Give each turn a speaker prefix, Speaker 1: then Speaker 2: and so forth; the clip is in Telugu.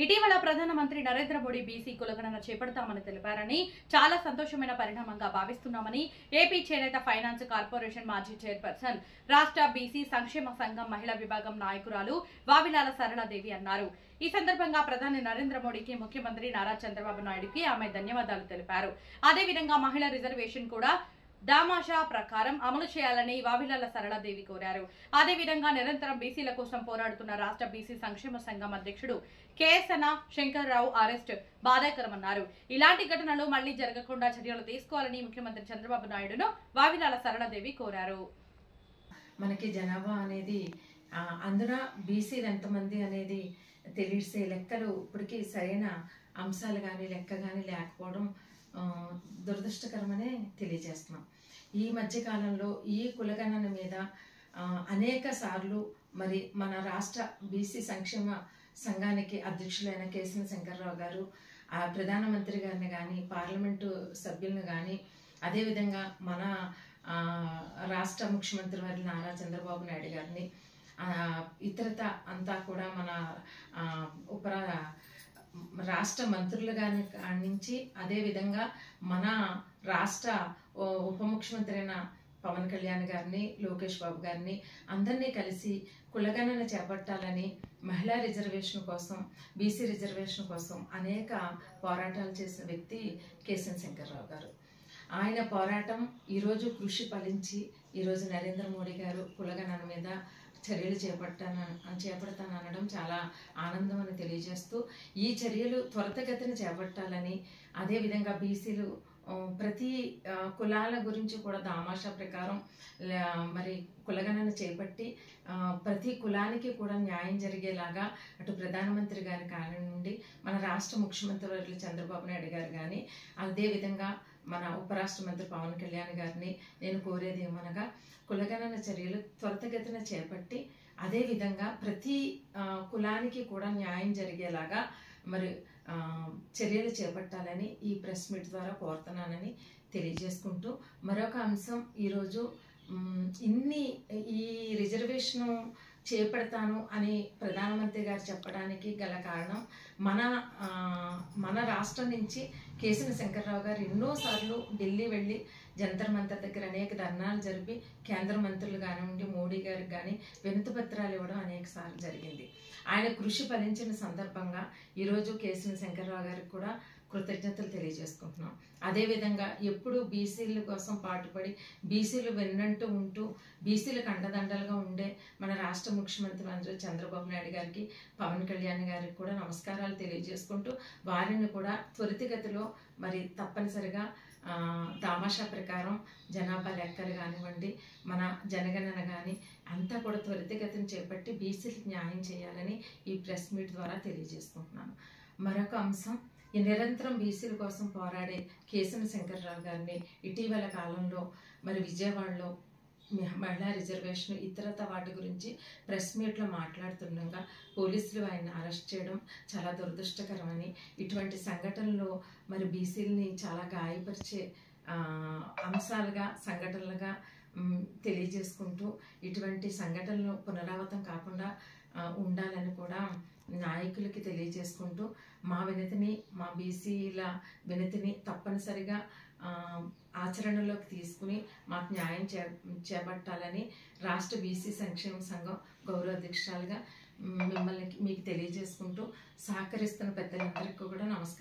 Speaker 1: ఇటీవల ప్రధానమంత్రి నరేంద్ర మోడీ బీసీ కులగణన చేపడతామని తెలిపారని చాలా సంతోషమైన పరిణామంగా భావిస్తున్నామని ఏపీ చేనేత ఫైనాన్స్ కార్పొరేషన్ మాజీ చైర్పర్సన్ రాష్ట్ర బీసీ సంక్షేమ సంఘం మహిళా విభాగం నాయకురాలు వావిలాల సరళాదేవి అన్నారు. ఈ సందర్భంగా ప్రధాని నరేంద్ర మోడీకి ముఖ్యమంత్రి నారా చంద్రబాబు నాయుడుకి ఆమె ధన్యవాదాలు తెలిపారు. అదేవిధంగా మహిళా రిజర్వేషన్ కూడా దామాషా ప్రకారం అమలు చేయాలని వావిలాల సరళాదేవి కోరారు. అదేవిధంగా నిరంతరం బీసీల కోసం పోరాడుతున్న రాష్ట్ర బీసీ సంక్షేమ సంఘం అధ్యక్షుడు కేఎస్ఎన శంకర్రావు అరెస్ట్ బాధాకరమన్నారు. ఇలాంటి ఘటనలు మళ్లీ జరగకుండా చర్యలు తీసుకోవాలని ముఖ్యమంత్రి చంద్రబాబు నాయుడును వావిలాల సరళాదేవి కోరారు.
Speaker 2: మనకి జనాభా అనేది అందున బీసీలు ఎంతమంది అనేది తెలిసే లెక్కలు ఇప్పటికీ సరైన అంశాలు కానీ లెక్క కానీ లేకపోవడం దురదృష్టకరమనే తెలియజేస్తున్నాం. ఈ మధ్యకాలంలో ఈ కులగణన మీద అనేక సార్లు మరి మన రాష్ట్ర బీసీ సంక్షేమ సంఘానికి అధ్యక్షులైన కేఎస్ఎన శంకర్రావు గారు ప్రధానమంత్రి గారిని కానీ పార్లమెంటు సభ్యులను కానీ అదేవిధంగా మన రాష్ట్ర ముఖ్యమంత్రి వారి నారా చంద్రబాబు నాయుడు గారిని ఇతరత అంతా కూడా మన రాష్ట్ర మంత్రుల గారి నుంచి అదేవిధంగా మన రాష్ట్ర ఉప ముఖ్యమంత్రి అయిన పవన్ కళ్యాణ్ గారిని లోకేష్ బాబు గారిని అందరినీ కలిసి కులగణన చేపట్టాలని మహిళా రిజర్వేషన్ కోసం బీసీ రిజర్వేషన్ కోసం అనేక పోరాటాలు చేసిన వ్యక్తి కేఎస్ఎన శంకర్రావు గారు. ఆయన పోరాటం ఈరోజు కృషి ఫలించి ఈరోజు నరేంద్ర మోడీ గారు కులగణన మీద చర్యలు చేపడతాననడం చాలా ఆనందం అని తెలియజేస్తూ ఈ చర్యలు త్వరితగతిన చేపట్టాలని అదేవిధంగా బీసీలు ప్రతి కులాల గురించి కూడా దామాషా ప్రకారం మరి కులగణన చేపట్టి ప్రతి కులానికి కూడా న్యాయం జరిగేలాగా అటు ప్రధానమంత్రి గారి కాలం నుండి మన రాష్ట్ర ముఖ్యమంత్రి వర్యులు చంద్రబాబు నాయుడు గారు కానీ అదేవిధంగా మన ఉపరాష్ట్ర మంత్రి పవన్ కళ్యాణ్ గారిని నేను కోరేది ఏమనగా కులగణన చర్యలు త్వరితగతిన చేపట్టి అదేవిధంగా ప్రతి కులానికి కూడా న్యాయం జరిగేలాగా మరి చర్యలు చేపట్టాలని ఈ ప్రెస్ మీట్ ద్వారా కోరుతున్నానని తెలియజేసుకుంటూ మరొక అంశం ఈరోజు ఈ రిజర్వేషన్ చేపడతాను అని ప్రధానమంత్రి గారు చెప్పడానికి గల కారణం మన రాష్ట్రం నుంచి కేఎస్ఎన శంకర్రావు గారు ఎన్నోసార్లు ఢిల్లీ వెళ్ళి జంతర్ మంతర్ దగ్గర అనేక ధర్నాలు జరిపి కేంద్ర మంత్రులు కానివ్వండి మోడీ గారికి కానీ వినతి పత్రాలు ఇవ్వడం అనేక సార్లు జరిగింది. ఆయన కృషి ఫలించిన సందర్భంగా ఈరోజు కేఎస్ఎన శంకర్రావు గారికి కూడా కృతజ్ఞతలు తెలియజేసుకుంటున్నాం. అదేవిధంగా ఎప్పుడు బీసీల కోసం పాటుపడి బీసీలు వెన్నంటూ ఉంటూ బీసీలకు అండదండలుగా ఉండే మన రాష్ట్ర ముఖ్యమంత్రి మంత్రి చంద్రబాబు నాయుడు గారికి పవన్ కళ్యాణ్ గారికి కూడా నమస్కారాలు తెలియజేసుకుంటూ వారిని కూడా త్వరితగతిలో మరి తప్పనిసరిగా దామాషా ప్రకారం జనాభా లెక్కలు కానివ్వండి మన జనగణన కానీ అంతా కూడా త్వరితగతిని చేపట్టి బీసీలకు న్యాయం చేయాలని ఈ ప్రెస్ మీట్ ద్వారా తెలియజేసుకుంటున్నాను. మరొక అంశం ఈ నిరంతరం బీసీల కోసం పోరాడే కేఎస్ఎన శంకర్రావు గారిని ఇటీవల కాలంలో మరి విజయవాడలో మహిళా రిజర్వేషన్ ఇతరత వాటి గురించి ప్రెస్ మీట్లో మాట్లాడుతుండగా పోలీసులు ఆయన అరెస్ట్ చేయడం చాలా దురదృష్టకరమని ఇటువంటి సంఘటనలు మరి బీసీలని చాలా గాయపరిచే అంశాలుగా సంఘటనలుగా తెలియజేసుకుంటూ ఇటువంటి సంఘటనలు పునరావృతం కాకుండా ఉండాలని కూడా నాయకులకి తెలియజేసుకుంటూ మా వినతిని మా బీసీల వినతిని తప్పనిసరిగా ఆచరణలోకి తీసుకుని మాకు న్యాయం చేపట్టాలని రాష్ట్ర బీసీ సంక్షేమ సంఘం గౌరవ అధ్యక్షురాలుగా మీకు తెలియజేసుకుంటూ సహకరిస్తున్న పెద్దలందరికీ కూడా నమస్కారం.